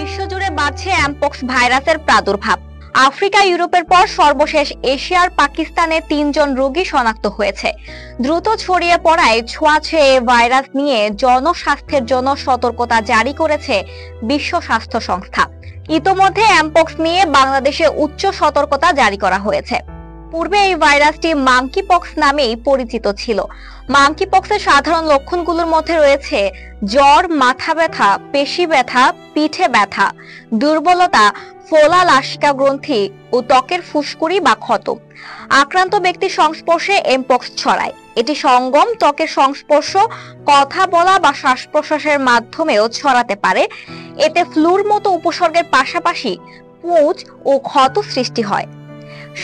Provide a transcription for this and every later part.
বিশ্বজুড়ে বাড়ছে এমপক্স ভাইরাসের প্রাদুর্ভাব। আফ্রিকা ইউরোপের পর সর্বশেষ এশিয়ার পাকিস্তানে ৩ জন রোগী শনাক্ত হয়েছে। দ্রুত ছড়িয়ে পড়ায় ছোঁয়াচে এ ভাইরাস নিয়ে জনস্বাস্থ্যের জন্য সতর্কতা জারি করেছে বিশ্ব স্বাস্থ্য সংস্থা। ইতোমধ্যে এমপক্স নিয়ে বাংলাদেশে উচ্চ সতর্কতা জারি করা হয়েছে। পূর্বে এই ভাইরাসটি মাঙ্কি পক্স নামেই পরিচিত ছিল। মাঙ্কি পক্সের সাধারণ লক্ষণগুলোর মধ্যে রয়েছে জ্বর, মাথা ব্যথা, পেশি ব্যথা, পিঠে ব্যথা, দুর্বলতা, ফোলা লাসিকা গ্রন্থি ও ত্বকের ফুসকুড়ি বা ক্ষত। আক্রান্ত ব্যক্তির সংস্পর্শে এমপক্স ছড়ায়। এটি সঙ্গম ত্বকের সংস্পর্শ, কথা বলা বা শ্বাস প্রশ্বাসের মাধ্যমেও ছড়াতে পারে। এতে ফ্লুর মতো উপসর্গের পাশাপাশি পুঁজ ও ক্ষত সৃষ্টি হয়।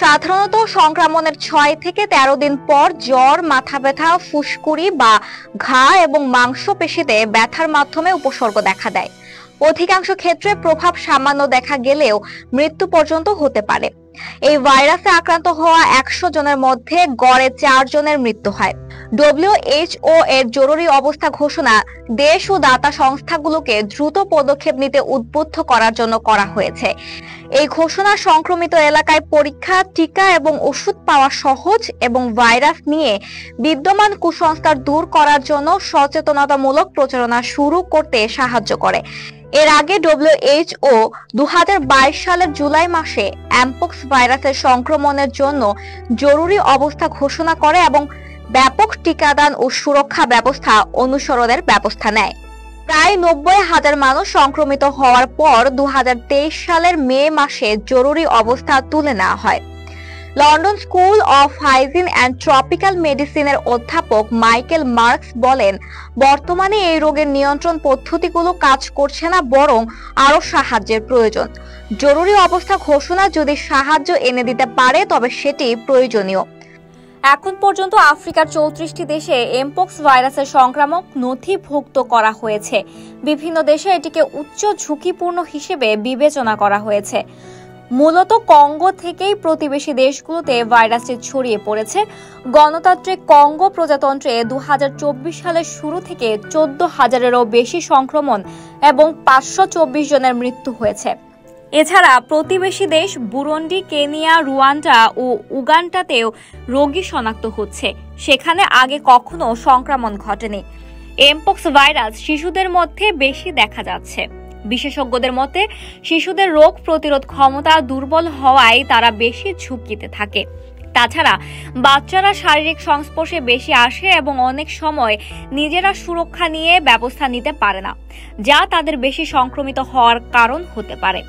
সাধারণত সংক্রমণের ৬ থেকে ১৩ দিন পর জ্বর, মাথা ব্যথা, ফুসকুড়ি বা ঘা এবং মাংসপেশিতে ব্যথার মাধ্যমে উপসর্গ দেখা দেয়। অধিকাংশ ক্ষেত্রে প্রভাব সামান্য দেখা গেলেও মৃত্যু পর্যন্ত হতে পারে। এই ভাইরাসে আক্রান্ত হওয়া ১০০ জনের মধ্যে গড়ে ৪ জনের মৃত্যু হয়। WHO এর জরুরি অবস্থা ঘোষণা দেশ ও দাতা সংস্থাগুলোকে দ্রুত পদক্ষেপ নিতে উদ্বুদ্ধ করার জন্য করা হয়েছে। এই ঘোষণা সংক্রমিত এলাকায় পরীক্ষা, টিকা এবং ওষুধ পাওয়া সহজ এবং ভাইরাস নিয়ে বিদ্যমান কুসংস্কার দূর করার জন্য সচেতনতামূলক প্রচারণা শুরু করতে সাহায্য করে। এর আগে WHO ২০২২ সালের জুলাই মাসে এমপক্স ভাইরাসের সংক্রমণের জন্য জরুরি অবস্থা ঘোষণা করে এবং ব্যাপক টিকাদান ও সুরক্ষা ব্যবস্থা অনুসরণের ব্যবস্থা নেয়। প্রায় ৯০,০০০ মানুষ সংক্রমিত হওয়ার পর ২০২৩ সালের মে মাসে জরুরি অবস্থা তুলে নেওয়া হয়। London school of hygiene and tropical মেডিসিনের অধ্যাপক মাইকেল মার্কস বলেন, বর্তমানে এই রোগের নিয়ন্ত্রণ পদ্ধতিগুলো কাজ করছে না, বরং আরো সাহায্যের প্রয়োজন। জরুরি অবস্থা ঘোষণা যদি সাহায্য এনে দিতে পারে তবে সেটি প্রয়োজনীয়। এখন পর্যন্ত আফ্রিকার ৩৪টি দেশে এমপক্স ভাইরাসের সংক্রামক নথিভুক্ত করা হয়েছে। বিভিন্ন দেশে এটিকে উচ্চ ঝুঁকিপূর্ণ হিসেবে বিবেচনা করা হয়েছে। মূলত কঙ্গো থেকেই প্রতিবেশী দেশগুলোতে ভাইরাসটি ছড়িয়ে পড়েছে। গণতান্ত্রিক কঙ্গো প্রজাতন্ত্রে ২০২৪ সালের শুরু থেকে ১৪,০০০-এরও বেশি সংক্রমণ এবং ৫২৪ জনের মৃত্যু হয়েছে। এছাড়া প্রতিবেশী দেশ বুরুন্ডি, কেনিয়া, রুয়ান্ডা ও উগান্ডাতেও রোগী শনাক্ত হচ্ছে। সেখানে আগে কখনো সংক্রমণ ঘটেনি। এমপক্স ভাইরাস শিশুদের মধ্যে বেশি দেখা যাচ্ছে। বিশেষজ্ঞদের মতে শিশুদের রোগ প্রতিরোধ ক্ষমতা দুর্বল হওয়ায় তারা বেশি ঝুঁকিতে থাকে। তাছাড়া বাচ্চারা শারীরিক সংস্পর্শে বেশি আসে এবং অনেক সময় নিজেরা সুরক্ষা নিয়ে ব্যবস্থা নিতে পারে না, যা তাদের বেশি সংক্রমিত হওয়ার কারণ হতে পারে।